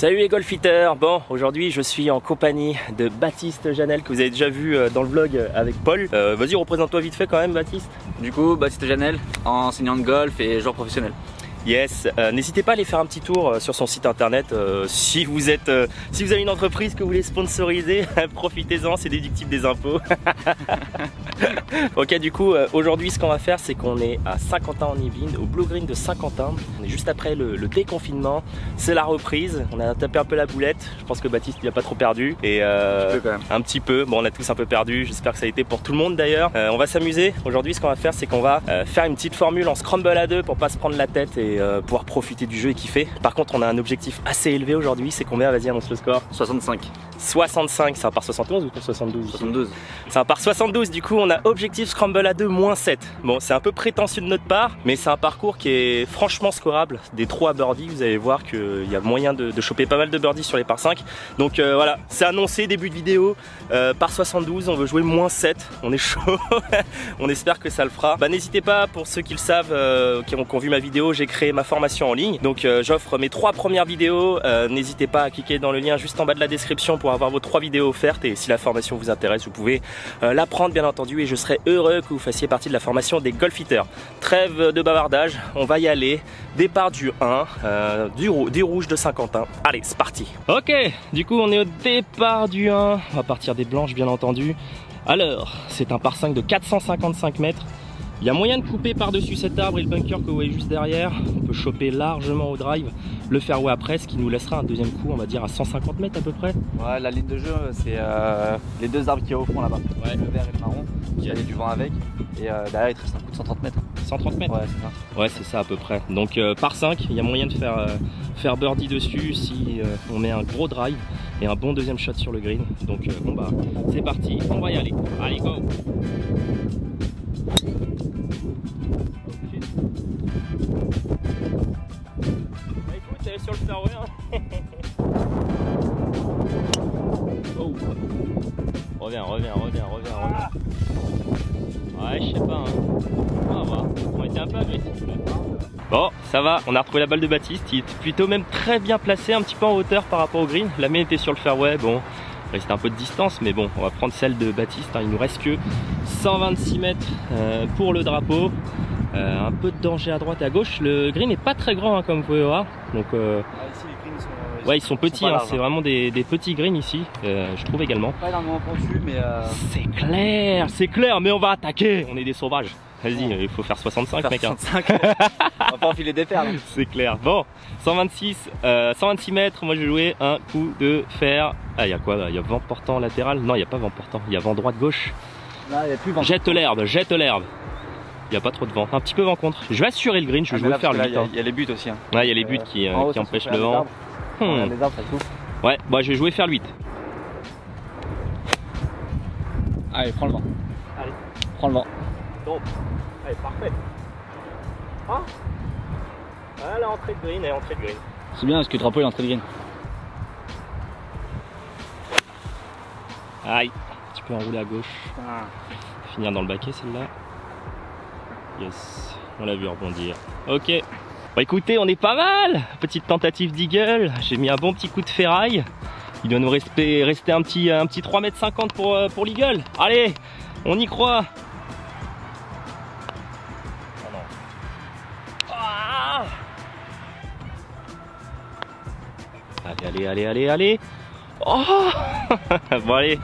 Salut les golfiteurs. Bon, aujourd'hui je suis en compagnie de Baptiste Janel que vous avez déjà vu dans le vlog avec Paul. Vas-y, représente-toi vite fait quand même, Baptiste. Du coup, Baptiste Janel, enseignant de golf et joueur professionnel. Yes, n'hésitez pas à aller faire un petit tour sur son site internet si vous avez une entreprise que vous voulez sponsoriser, profitez-en, c'est déductible des impôts. Ok, du coup aujourd'hui ce qu'on va faire, c'est qu'on est à Saint-Quentin en Yvelines, au Blue Green de Saint-Quentin. On est juste après le déconfinement, c'est la reprise, on a tapé un peu la boulette. Je pense que Baptiste il a pas trop perdu et un petit peu, bon on a tous un peu perdu, j'espère que ça a été pour tout le monde d'ailleurs. On va s'amuser, aujourd'hui ce qu'on va faire, c'est qu'on va faire une petite formule en scramble à deux pour pas se prendre la tête et pouvoir profiter du jeu et kiffer. Par contre on a un objectif assez élevé aujourd'hui, c'est combien? Vas-y, annonce le score. 65. 65, c'est un par 71 ou pour 72? 72. C'est un par 72, du coup on a objectif scramble à 2 moins 7. Bon, c'est un peu prétentieux de notre part, mais c'est un parcours qui est franchement scorable. Des 3 à birdie, vous allez voir qu'il y a moyen de choper pas mal de birdies sur les par 5. Donc voilà, c'est annoncé, début de vidéo, par 72, on veut jouer moins 7, on est chaud. On espère que ça le fera. Bah, n'hésitez pas, pour ceux qui le savent, qui ont vu ma vidéo, j'ai créé ma formation en ligne. Donc j'offre mes 3 premières vidéos, n'hésitez pas à cliquer dans le lien juste en bas de la description pour avoir vos 3 vidéos offertes, et si la formation vous intéresse, vous pouvez la prendre bien entendu, et je serai heureux que vous fassiez partie de la formation des golfiteurs. Trêve de bavardage, on va y aller. Départ du 1, du rouge de Saint-Quentin. Allez, c'est parti. Ok, du coup on est au départ du 1, on va partir des blanches bien entendu. Alors, c'est un par 5 de 455 mètres. Il y a moyen de couper par-dessus cet arbre et le bunker que vous voyez juste derrière. On peut choper largement au drive le fairway après, ce qui nous laissera un deuxième coup, on va dire à 150 mètres à peu près. Ouais, la ligne de jeu, c'est les 2 arbres qui est au fond là-bas. Ouais. Le vert et le marron, qui a du vent avec. Et derrière, il te reste un coup de 130 mètres. 130 mètres? Ouais, c'est ça. Ouais, c'est ça à peu près. Donc par 5, il y a moyen de faire birdie dessus si on met un gros drive et un bon deuxième shot sur le green. Donc bon bah, c'est parti, on va y aller. Allez, go! Bah écoute, elle est sur le fairway hein. Oh. Reviens. Ouais, je sais pas hein. On va voir. On était un peu agressifs là. Bon, ça va, on a retrouvé la balle de Baptiste. Il était plutôt même très bien placé, un petit peu en hauteur par rapport au green. La mienne était sur le fairway, bon, il restait un peu de distance, mais bon, on va prendre celle de Baptiste. Il nous reste que 126 mètres pour le drapeau. Un peu de danger à droite et à gauche. Le green n'est pas très grand hein, comme vous pouvez voir. Donc ici, les greens sont, ouais, ils sont petits, hein, c'est vraiment des petits greens ici, je trouve également. Pas énormément pentu, mais c'est clair, mais on va attaquer. On est des sauvages. Vas-y, il faut faire 65 mec. 65. On va pas enfiler des perles. C'est clair. Bon, 126 mètres. Moi, je vais jouer un coup de fer. Ah, il y a quoi là? Il y a vent portant latéral? Non, il n'y a pas vent portant. Il y a vent droite-gauche. Là, il n'y a plus vent. Jette l'herbe. Il n'y a pas trop de vent. Un petit peu vent contre. Je vais assurer le green. Je vais jouer faire le 8. Il y a les buts aussi. Hein. Ouais, il y a les buts qui empêchent le vent. Les arbres, ça souffle. Ouais, bon, je vais jouer faire le 8. Allez, prends le vent. Allez. Prends le vent. Donc, allez, parfait. Ah, voilà, entrée de green et entrée de green. C'est bien parce que le drapeau est entrée de green. Aïe, tu peux enrouler à gauche. Ah. Finir dans le baquet celle-là. Yes, on l'a vu rebondir. Ok. Bon écoutez, on est pas mal. Petite tentative d'eagle. J'ai mis un bon petit coup de ferraille. Il doit nous rester un petit 3,50 m pour l'eagle. Allez, on y croit. Oh non. Ah, allez. Oh. Bon allez,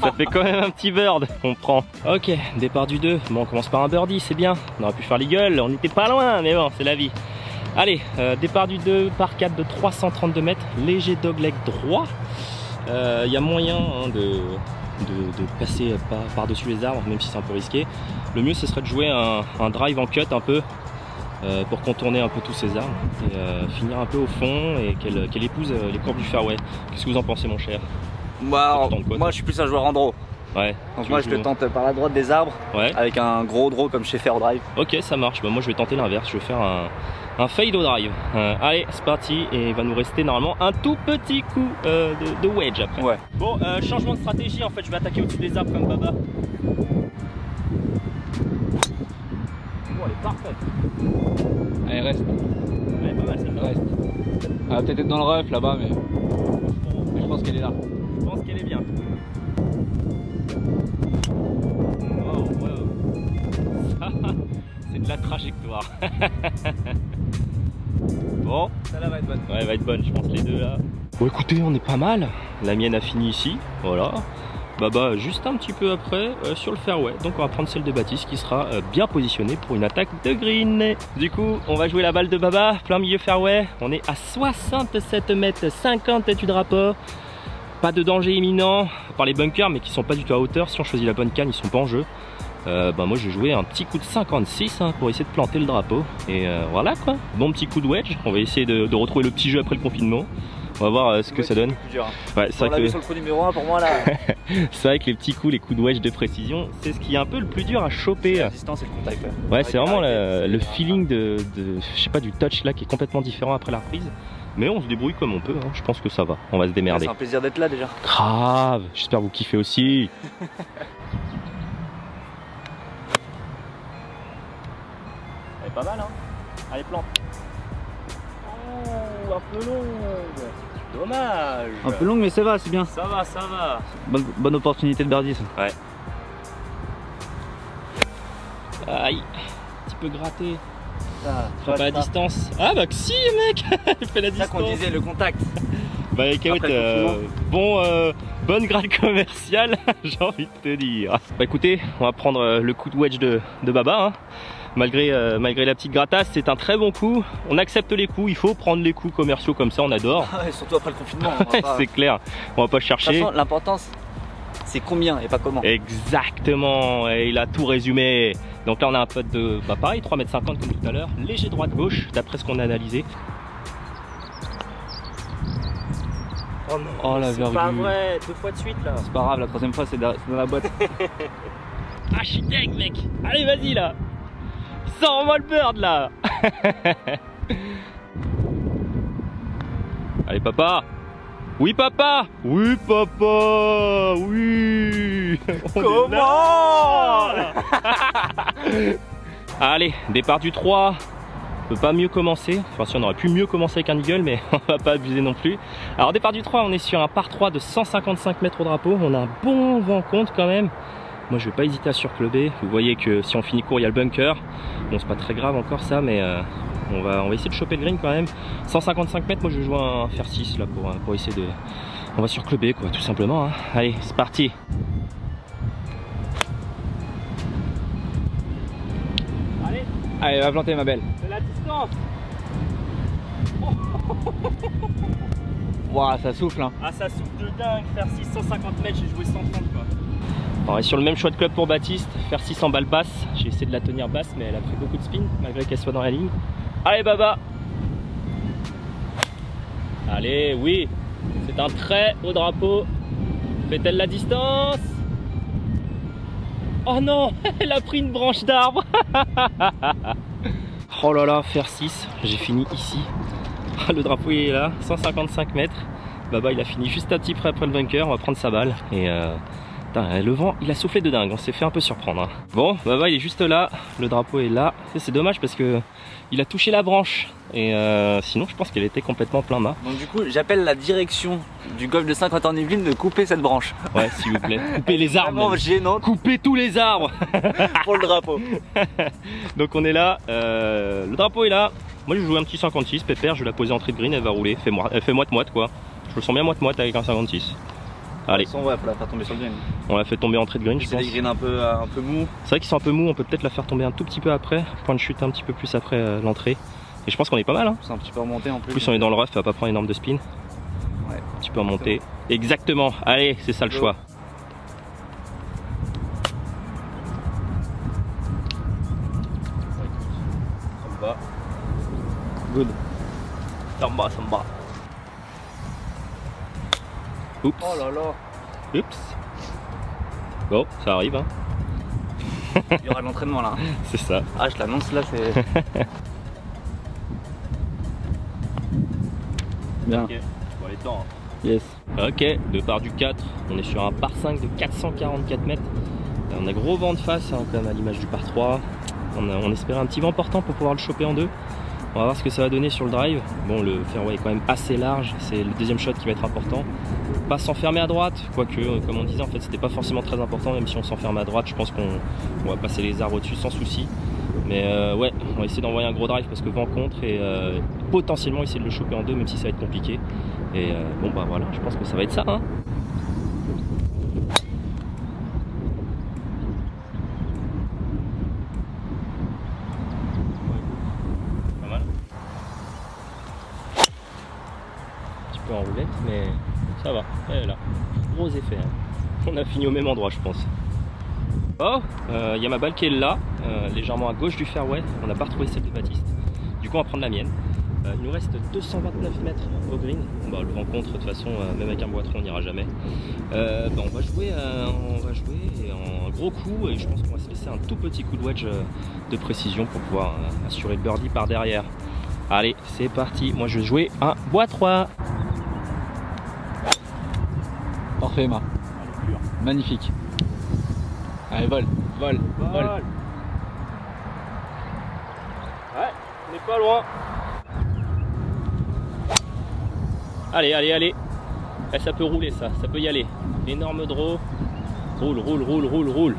ça fait quand même un petit bird qu'on prend. Ok, départ du 2. Bon, on commence par un birdie, c'est bien. On aurait pu faire l'eagle, on n'était pas loin, mais bon, c'est la vie. Allez, départ du 2 par 4 de 332 mètres. Léger dogleg droit. Il y a moyen hein, de passer par-dessus les arbres, même si c'est un peu risqué. Le mieux, ce serait de jouer un drive en cut un peu. Pour contourner un peu tous ces arbres et finir un peu au fond et qu'elle épouse les courbes du fairway. Qu'est-ce que vous en pensez mon cher? Moi je suis plus un joueur en draw. Ouais. Donc moi je le tente par la droite des arbres, ouais, avec un gros draw comme je sais faire au drive. Ok, ça marche. Bah, moi je vais tenter l'inverse, je vais faire un fade au drive. Allez, c'est parti, et il va nous rester normalement un tout petit coup de wedge après. Ouais. Bon, changement de stratégie, en fait je vais attaquer au-dessus des arbres comme Baba. Elle est parfaite. Elle reste. Elle est pas mal celle-là. Reste. Elle va peut-être être dans le rough là-bas, mais. qu'elle est là. Je pense qu'elle est bien. Wow, wow. C'est de la trajectoire. Bon, Ça là va être bonne. ouais, elle va être bonne, je pense, les deux là. Bon, écoutez, on est pas mal. La mienne a fini ici, voilà. Baba juste un petit peu après sur le fairway. Donc on va prendre celle de Baptiste qui sera bien positionnée pour une attaque de green. Du coup, on va jouer la balle de Baba, plein milieu fairway. On est à 67 mètres 50 du drapeau. Pas de danger imminent par les bunkers, mais qui sont pas du tout à hauteur. Si on choisit la bonne canne, ils sont pas en jeu. Moi je vais jouer un petit coup de 56 pour essayer de planter le drapeau. Et voilà quoi, bon petit coup de wedge. On va essayer de retrouver le petit jeu après le confinement. On va voir ce que ça donne. Ouais, c'est vrai que sur le coup numéro 1 pour moi là. c'est vrai que les petits coups, les coups de wedge de précision, c'est ce qui est un peu le plus dur à choper. La distance et le contact. Ouais, c'est vraiment le feeling de je sais pas, du touch là qui est complètement différent après la reprise. Mais on se débrouille comme on peut, hein. Je pense que ça va, on va se démerder. C'est un plaisir d'être là déjà. Grave, j'espère vous kiffez aussi. Elle est pas mal hein. Allez, plante. Oh, un peu longue. Dommage. Un peu longue mais ça va, c'est bien. Ça va, ça va. Bonne opportunité de birdie ça. Ouais. Aïe, un petit peu gratté. Ça Pas la distance. Ah bah si mec. Il fait la C'est ça distance. qu'on disait, le contact. Bah écoute, bonne grade commerciale, j'ai envie de te dire. Bah écoutez, on va prendre le coup de wedge de Baba. Hein. Malgré la petite gratasse, c'est un très bon coup. On accepte les coups, il faut prendre les coups commerciaux comme ça, on adore. Ah ouais, surtout après le confinement. C'est clair, on va pas chercher. De toute façon, l'importance, c'est combien et pas comment. Exactement, et il a tout résumé. Donc là on a un putt de, pareil, 3,50 m comme tout à l'heure. Léger droite-gauche, d'après ce qu'on a analysé. Oh non, oh la c'est virgule. pas vrai, 2 fois de suite là. C'est pas grave, la troisième fois c'est dans la boîte. Ah je suis deg mec. Allez vas-y là. Sors-moi le bird là. Allez papa. Oui papa. Oui papa. Oui. Comment? Allez, départ du 3. On peut pas mieux commencer. Enfin si on aurait pu mieux commencer avec un eagle, mais on va pas abuser non plus. Alors départ du 3, on est sur un par 3 de 155 mètres au drapeau. On a un bon vent contre quand même. Moi je vais pas hésiter à surclubber. Vous voyez que si on finit court il y a le bunker. Bon c'est pas très grave encore ça, mais on va essayer de choper le green quand même. 155 mètres, moi je vais jouer un fer 6 là pour essayer de... On va surclubber quoi tout simplement hein. Allez c'est parti. Allez, va planter ma belle. C'est la distance. Waouh, ça souffle hein. Ah ça souffle de dingue, faire 650 mètres, j'ai joué 130 quoi. On est sur le même choix de club pour Baptiste, faire 6 en balle basse. J'ai essayé de la tenir basse mais elle a pris beaucoup de spin malgré qu'elle soit dans la ligne. Allez Baba. Allez, oui. C'est un trait au drapeau. Fait-elle la distance? Oh non, elle a pris une branche d'arbre. Oh là là, faire 6, j'ai fini ici. Le drapeau il est là, 155 mètres. Baba il a fini juste un petit peu après le bunker, on va prendre sa balle. Et le vent il a soufflé de dingue, on s'est fait un peu surprendre. Hein. Bon, Baba il est juste là, le drapeau est là. C'est dommage parce que il a touché la branche. Et sinon je pense qu'elle était complètement plein mât. Donc du coup j'appelle la direction du golf de Saint-Quentin-en-Yvelines de couper cette branche. Ouais s'il vous plaît, coupez les arbres. Vraiment gênant. Coupez tous les arbres. Pour le drapeau. Donc on est là, le drapeau est là. Moi je vais jouer un petit 56, pépère, je vais la poser entrée de green, elle va rouler, elle fait moite-moite quoi. Je me sens bien moite-moite avec un 56. Allez. Ouais, faut la faire tomber sur le green. On la fait tomber entrée de green, je pense. C'est des greens un peu mous. C'est vrai qu'ils sont un peu mous, on peut peut-être la faire tomber un tout petit peu après, point de chute un petit peu plus après l'entrée. Et je pense qu'on est pas mal hein. C'est un petit peu remonté en plus. En plus on est dans le rough, ça va pas prendre énorme de spin. Ouais. Un petit peu remonté. Exactement, allez, c'est ça le choix. Ça me va. Good. Ça me va, ça me va. Oups. Oh là là. Oups. Bon, ça arrive hein. Il y aura de l'entraînement là. C'est ça. Ah je l'annonce là, c'est... Bien. Ok, bon les temps. Yes. Ok, départ du 4, on est sur un par 5 de 444 mètres. On a gros vent de face hein, quand même à l'image du par 3. On espérait un petit vent portant pour pouvoir le choper en deux. On va voir ce que ça va donner sur le drive. Bon, le fairway est quand même assez large, c'est le deuxième shot qui va être important. Pas s'enfermer à droite, quoique comme on disait en fait c'était pas forcément très important, même si on s'enferme à droite, je pense qu'on va passer les arbres au-dessus sans souci. Mais ouais, on va essayer d'envoyer un gros drive parce que vent contre et potentiellement essayer de le choper en deux, même si ça va être compliqué. Et bon bah voilà, je pense que ça va être ça hein. Pas mal. Un petit peu en roulette, mais ça va, elle est là. Gros effet, hein. On a fini au même endroit je pense. Oh, y a ma balle qui est là, légèrement à gauche du fairway. On n'a pas retrouvé celle de Baptiste. Du coup on va prendre la mienne. Il nous reste 229 mètres au green. Bah, le vent contre, de toute façon, même avec un boîtron, on n'ira jamais. Bah, on va jouer et en gros coup, et je pense qu'on va se laisser un tout petit coup de wedge de précision pour pouvoir assurer le birdie par derrière. Allez, c'est parti. Moi, je vais jouer un bois 3. Parfait, Emma. Magnifique. Allez, vol. Ouais, on n'est pas loin. Allez. Eh, ça peut rouler ça peut y aller. Énorme draw. Roule.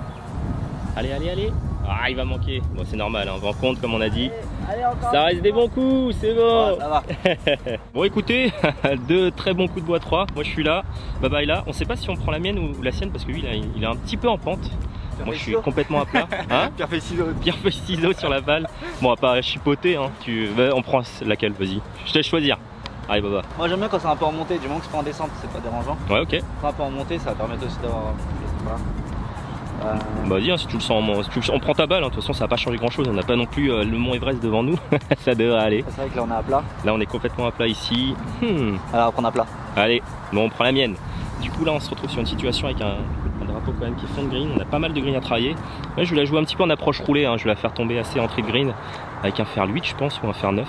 Allez. Ah, il va manquer. Bon, c'est normal, hein. Vent contre comme on a dit. Allez, ça reste des bons coups, c'est bon. Ouais, ça va. Bon, écoutez, deux très bons coups de bois 3. Moi, je suis là. Baba est là. On sait pas si on prend la mienne ou la sienne parce que lui, il est un petit peu en pente. Moi, je suis complètement à plat. Hein? Pierre feuille ciseaux sur la balle. Bon, on va pas chipoter. Hein. On prend laquelle, vas-y. Je te laisse choisir. Allez, Baba. Moi, j'aime bien quand c'est un peu en montée, du moment que c'est pas en descente, c'est pas dérangeant. Ouais, ok. Quand un peu en montée, ça va permettre aussi d'avoir. Bah dis, hein, si tu le sens, on prend ta balle, hein. De toute façon ça va pas changer grand chose, on n'a pas non plus le mont Everest devant nous, ça devrait aller. C'est vrai que là on est à plat. Là on est complètement à plat ici. Alors on va prendre à plat. Allez, bon on prend la mienne. Du coup là on se retrouve sur une situation avec un drapeau quand même qui est fond de green, on a pas mal de green à travailler. Là je vais la jouer un petit peu en approche roulée, hein. Je vais la faire tomber assez entrée de green avec un fer 8 je pense ou un fer 9.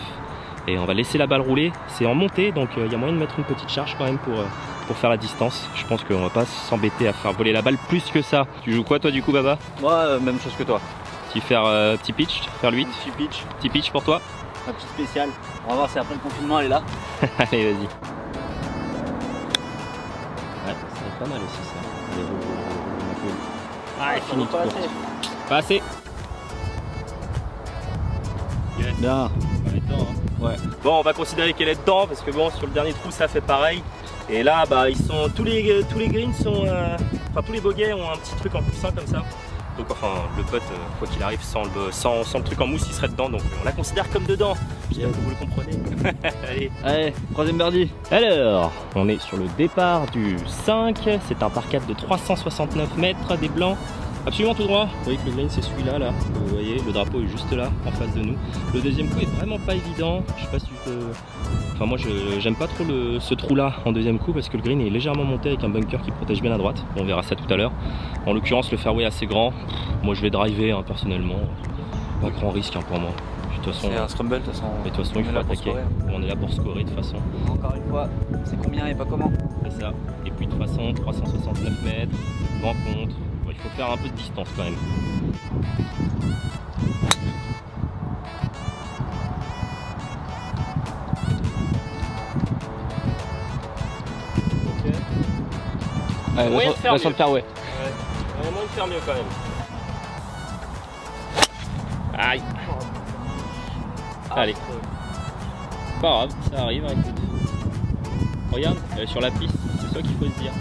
Et on va laisser la balle rouler, c'est en montée donc il y a moyen de mettre une petite charge quand même pour faire la distance. Je pense qu'on va pas s'embêter à faire voler la balle plus que ça. Tu joues quoi toi du coup Baba? Moi même chose que toi. Petit fer petit pitch, fer 8. Petit pitch pour toi. Un petit spécial. On va voir si après le confinement elle est là. Allez vas-y. Ouais, c'est pas mal aussi ça. Allez, roule. Ah, fini tout court. Pas assez. Yes. Bien. Elle est dedans, hein. Ouais. Bon, on va considérer qu'elle est dedans parce que bon, sur le dernier trou, ça fait pareil. Et là, bah, ils sont tous les greens sont, enfin tous les bogeys ont un petit truc en coussin comme ça. Donc enfin, le putt, quoi qu'il arrive, sans le truc en mousse, il serait dedans. Donc on la considère comme dedans. J'espère que vous le comprenez. Allez, troisième birdie. Alors, on est sur le départ du 5. C'est un par 4 de 369 mètres des blancs. Absolument tout droit. Vous voyez que le green c'est celui-là, là. Vous voyez, le drapeau est juste là, en face de nous. Le deuxième coup est vraiment pas évident. Je sais pas si tu peux... Enfin moi j'aime pas trop ce trou là en deuxième coup parce que le green est légèrement monté avec un bunker qui protège bien la droite. On verra ça tout à l'heure. En l'occurrence le fairway est assez grand. Moi je vais driver hein, personnellement. Pas grand risque hein, pour moi. C'est un scramble de toute façon. Et de toute façon il faut attaquer. On est là pour scorer de toute façon. Encore une fois, c'est combien et pas comment. C'est ça. Et puis de toute façon 369 mètres, vent contre. Bon, il faut faire un peu de distance quand même. Ouais, moyen de faire mieux. Sur le fairway. Ouais. Il y a moyen de faire mieux quand même. Aïe. Allez. Pas grave, ça arrive, hein, écoute. Regarde, elle est sur la piste, c'est ça qu'il faut se dire.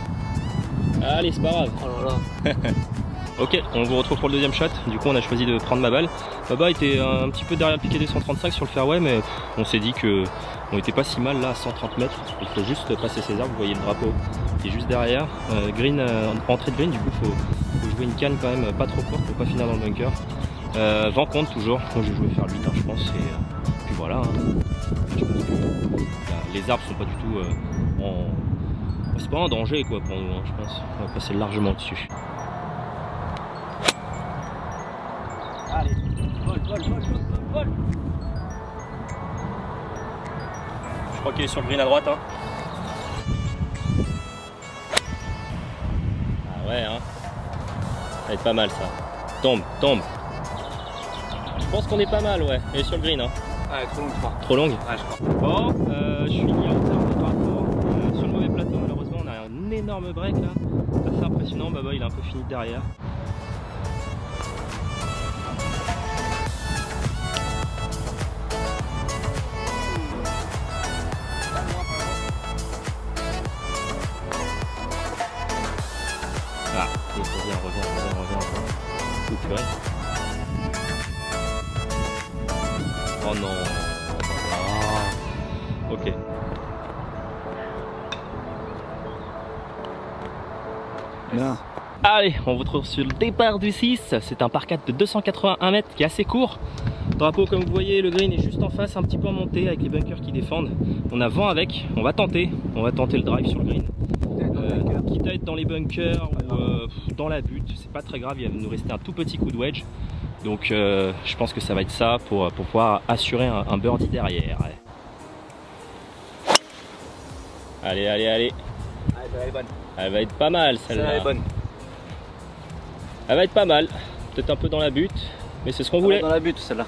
Allez, c'est pas grave. Oh là là. Ok, on vous retrouve pour le deuxième shot. Du coup, on a choisi de prendre ma balle. Baba était un petit peu derrière le piqué des 135 sur le fairway, mais on s'est dit que on était pas si mal là à 130 mètres. Il faut juste passer ses arbres. Vous voyez le drapeau qui est juste derrière. Green, entrée de green, du coup, faut jouer une canne quand même pas trop courte pour pas finir dans le bunker. Vent contre toujours. Moi, je vais jouer faire 8, hein, je pense. Et puis voilà. Hein. Je pense que les arbres sont pas du tout en. C'est pas un danger quoi pour nous, hein, je pense. On va passer largement dessus. Allez, vol. Je crois qu'il est sur le green à droite. Hein. Ah ouais, hein. Ça va être pas mal ça. Tombe. Je pense qu'on est pas mal, ouais. Elle est sur le green. Hein. Ouais, trop longue, je crois. Trop longue? Ouais, je crois. Bon, je suis mis à hauteur de drapeau. Sur le mauvais plateau, malheureusement, on a un énorme break là. C'est assez impressionnant. Baba, il a un peu fini derrière. Ah, il revient. Ouh, purée. Oh non. Ah, ok. Bien. Allez, on vous retrouve sur le départ du 6. C'est un par 4 de 281 mètres qui est assez court. Drapeau, comme vous voyez, le green est juste en face, un petit peu en montée avec les bunkers qui défendent. On a vent avec, on va tenter le drive sur le green. Quitte à être dans les bunkers ou dans la butte, c'est pas très grave, il va nous rester un tout petit coup de wedge. Donc je pense que ça va être ça pour pouvoir assurer un birdie derrière. Allez. Allez, elle est bonne. Elle va être pas mal celle-là. Elle est bonne. Elle va être pas mal. Peut-être un peu dans la butte, mais c'est ce qu'on voulait. Dans la butte celle-là.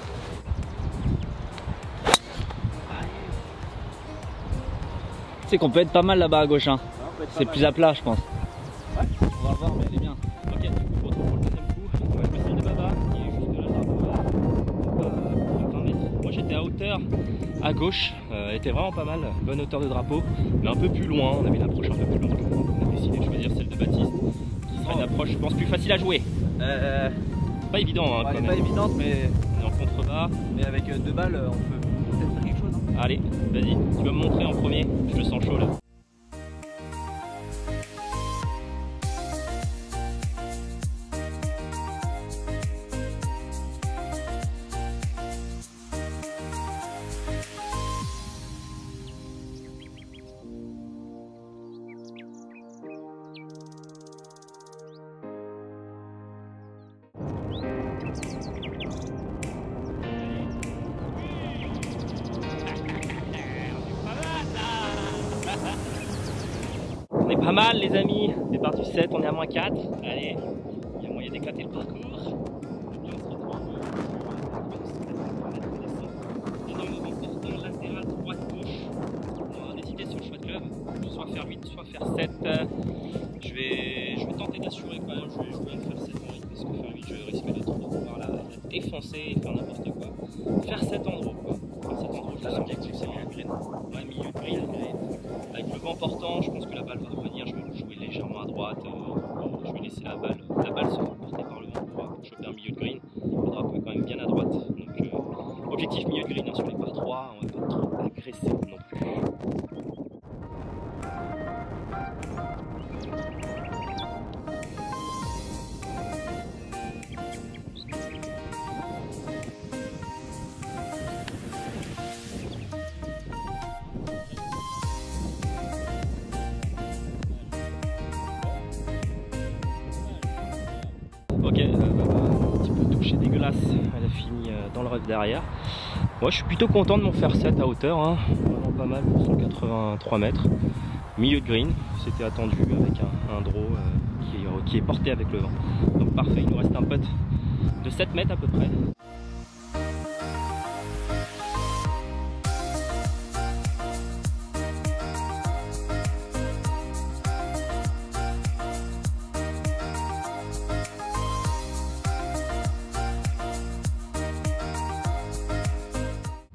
Tu sais qu'on peut être pas mal là-bas à gauche. Hein. C'est plus à plat, je pense. Ouais, on va voir, mais elle est bien. Ok, du coup, on retrouve pour le deuxième coup. On va jouer celle de Baba, qui est juste là, drapeau à 20 mètres. Moi j'étais à hauteur à gauche, elle était vraiment pas mal, bonne hauteur de drapeau, mais un peu plus loin, on avait une approche un peu plus longue. Donc on a décidé de choisir celle de Baptiste, qui sera une approche, je pense, plus facile à jouer. Pas évident, hein, elle quand est même. pas évidente, mais On est en contrebas. mais avec 2 balles, on peut peut-être faire quelque chose. Hein. Allez, vas-y, tu vas me montrer en premier, je le sens chaud là. On est pas mal les amis, départ du 7, on est à moins 4. Allez, il y a moyen d'éclater le parcours. Et on se retrouve énormément important, latéral, droite, gauche. On va hésiter sur le choix de club, soit faire 8, soit faire 7. Je vais tenter d'assurer quand même, je vais jouer à faire 7 en 8 parce que faire 8 je risque de trop pouvoir la défoncer et faire n'importe quoi. Faire 7 en draw quoi. Faire 7 en draw, je sens bien que c'est milieu de green. Ouais, milieu de green. Avec le vent portant, je pense que la balle va revenir, je vais jouer légèrement à droite, je vais laisser la balle se faire porter par le vent pour choper un milieu de green. Le drapeau est quand même bien à droite, donc objectif milieu de green hein, sur les par 3, on va pas trop agresser non plus. Ok, un petit peu touché dégueulasse, elle a fini dans le rough derrière. Moi je suis plutôt content de mon faire 7 à hauteur, hein. Vraiment pas mal pour 183 mètres. Milieu de green, c'était attendu avec un draw qui est porté avec le vent. Donc parfait, il nous reste un putt de 7 mètres à peu près.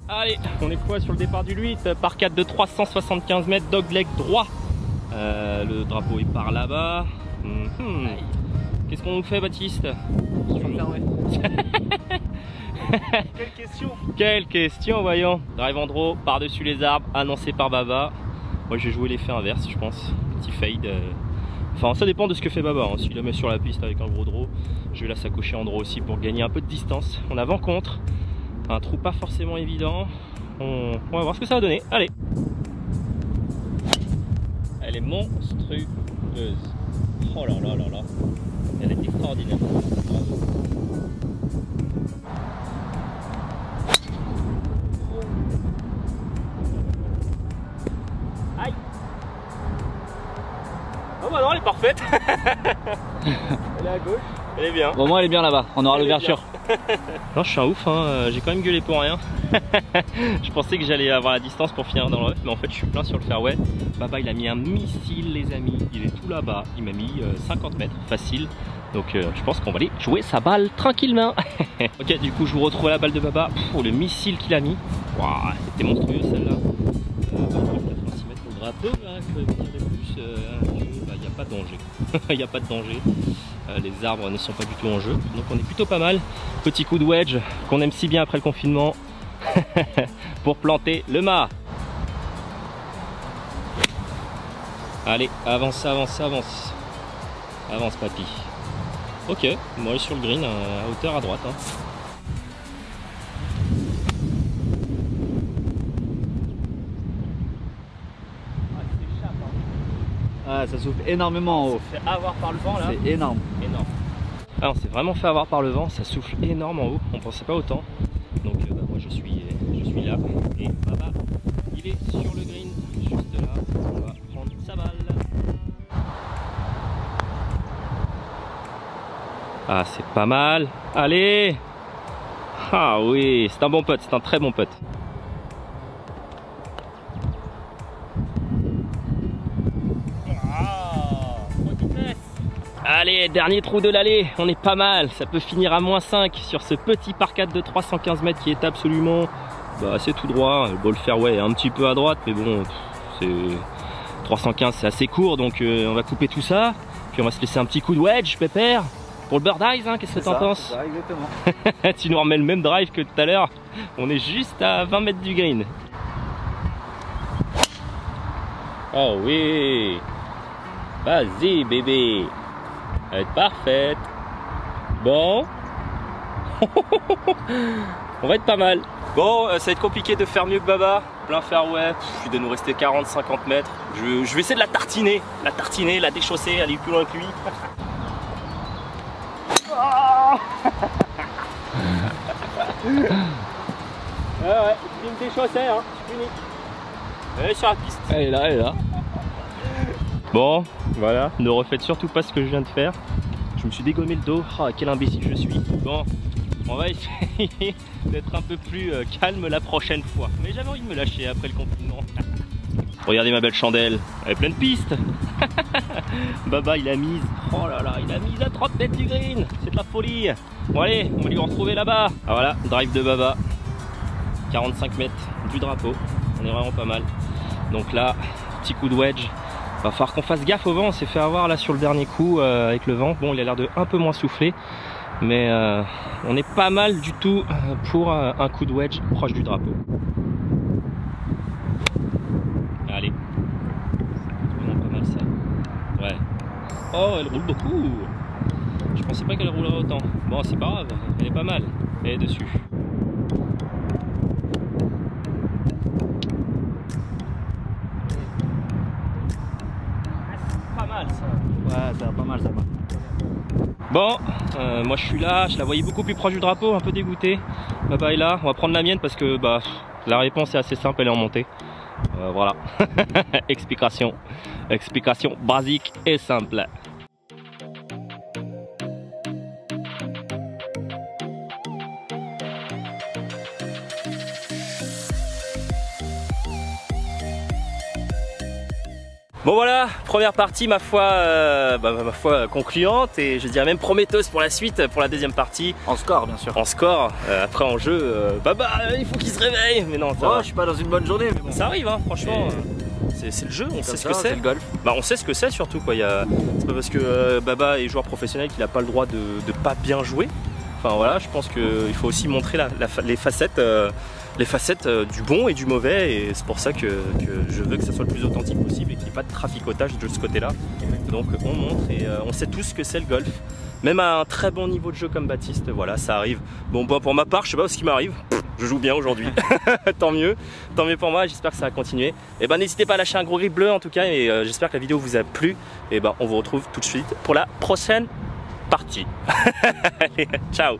Allez, on est quoi sur le départ du 8, par 4 de 375 mètres, dogleg droit. Le drapeau est par là-bas. Qu'est-ce qu'on nous fait, Baptiste? Quelle question? Quelle question, voyons. Drive en draw, par-dessus les arbres, annoncé par Baba. Moi, j'ai joué l'effet inverse, je pense. Petit fade. Enfin, ça dépend de ce que fait Baba. Hein. S'il la met sur la piste avec un gros draw, je vais la sacocher en draw aussi pour gagner un peu de distance. On a vent contre. Un trou pas forcément évident. On va voir ce que ça va donner. Allez. Elle est monstrueuse. Oh là là là là. Elle est extraordinaire. Bravo. Aïe. Oh bah non, elle est parfaite. Elle est à gauche. Elle est bien. Bon, moi elle est bien là-bas, on aura l'ouverture. Non, je suis un ouf, hein. J'ai quand même gueulé pour rien. Je pensais que j'allais avoir la distance pour finir dans le rough, mais en fait je suis plein sur le fairway. Baba il a mis un missile les amis, il est tout là-bas, il m'a mis 50 mètres, facile. Donc je pense qu'on va aller jouer sa balle tranquillement. Ok, du coup je vous retrouve à la balle de Baba. Pour le missile qu'il a mis. Waouh, c'était monstrueux celle-là. 86 mètres au drapeau, là, je vais vous dire de plus. Il n'y a pas de danger. Il n'y a pas de danger. Les arbres ne sont pas du tout en jeu. Donc on est plutôt pas mal. Petit coup de wedge qu'on aime si bien après le confinement. Pour planter le mât. Allez, avance, avance, avance. Avance papy. Ok, moi sur le green à hauteur à droite. Hein. Ah, ça souffle énormément en haut. Ça se fait avoir par le vent là. C'est énorme. Énorme. Ah, on s'est vraiment fait avoir par le vent, ça souffle énorme en haut, on pensait pas autant. Donc moi je suis là. Et Baba, il est sur le green, juste là, on va prendre sa balle. Ah, c'est pas mal. Allez! Ah oui, c'est un bon putt, c'est un très bon putt. Allez, dernier trou de l'allée, on est pas mal, ça peut finir à -5 sur ce petit par 4 de 315 mètres qui est absolument assez tout droit. Le ball fairway est un petit peu à droite, mais bon, c'est 315, c'est assez court, donc on va couper tout ça. Puis on va se laisser un petit coup de wedge, pépère, pour le bird eyes, hein, qu'est-ce que t'en penses? Ça, exactement. Tu nous remets le même drive que tout à l'heure, on est juste à 20 mètres du green. Oh oui, vas-y bébé. Elle va être parfaite. Bon. On va être pas mal. Bon, ça va être compliqué de faire mieux que Baba. Plein fairway. Il doit nous rester 40-50 mètres. Je vais essayer de la tartiner. La tartiner, la déchausser, aller plus loin que lui. Ouais, il me déchaussait, hein. Unique. Elle est sur la piste. Elle est là, elle est là. Bon, voilà, ne refaites surtout pas ce que je viens de faire. Je me suis dégommé le dos. Oh, quel imbécile je suis. Bon, on va essayer d'être un peu plus calme la prochaine fois. Mais j'avais envie de me lâcher après le confinement. Regardez ma belle chandelle, elle est pleine de pistes. Baba, il a mise. Oh là là, il a mise à 30 mètres du green. C'est de la folie. Bon allez, on va lui retrouver là-bas. Ah voilà, drive de Baba. 45 mètres du drapeau. On est vraiment pas mal. Donc là, petit coup de wedge. Va falloir qu'on fasse gaffe au vent, on s'est fait avoir là sur le dernier coup avec le vent. Bon, il a l'air de un peu moins souffler, mais on est pas mal du tout pour un coup de wedge proche du drapeau. Allez, c'est vraiment pas mal ça. Ouais. Oh, elle roule beaucoup. Je pensais pas qu'elle roulerait autant. Bon, c'est pas grave, elle est pas mal. Elle est dessus. Ouais, ça va pas mal ça va. Bon, moi je suis là, je la voyais beaucoup plus proche du drapeau, un peu dégoûté. Baba est là, on va prendre la mienne parce que la réponse est assez simple, elle est en montée. Voilà. Explication basique et simple. Bon voilà, première partie ma foi concluante et je dirais même prometteuse pour la suite, pour la deuxième partie. En score bien sûr. En score, après en jeu, Baba il faut qu'il se réveille. Mais non, ça va. Je suis pas dans une bonne journée mais bon. Ça arrive hein, franchement. C'est le jeu, on sait ce que c'est. C'est le golf. On sait ce que c'est surtout quoi. C'est pas parce que Baba est joueur professionnel qu'il a pas le droit de pas bien jouer. Enfin voilà, je pense qu'il faut aussi montrer les facettes du bon et du mauvais, et c'est pour ça que je veux que ça soit le plus authentique possible et qu'il n'y ait pas de traficotage de ce côté-là. Donc on montre et on sait tous ce que c'est le golf. Même à un très bon niveau de jeu comme Baptiste, voilà, ça arrive. Bon, pour ma part, je sais pas ce qui m'arrive. Je joue bien aujourd'hui. Tant mieux pour moi, j'espère que ça va continuer. Et n'hésitez pas à lâcher un gros grip bleu en tout cas, et j'espère que la vidéo vous a plu. Et on vous retrouve tout de suite pour la prochaine partie. Allez, ciao.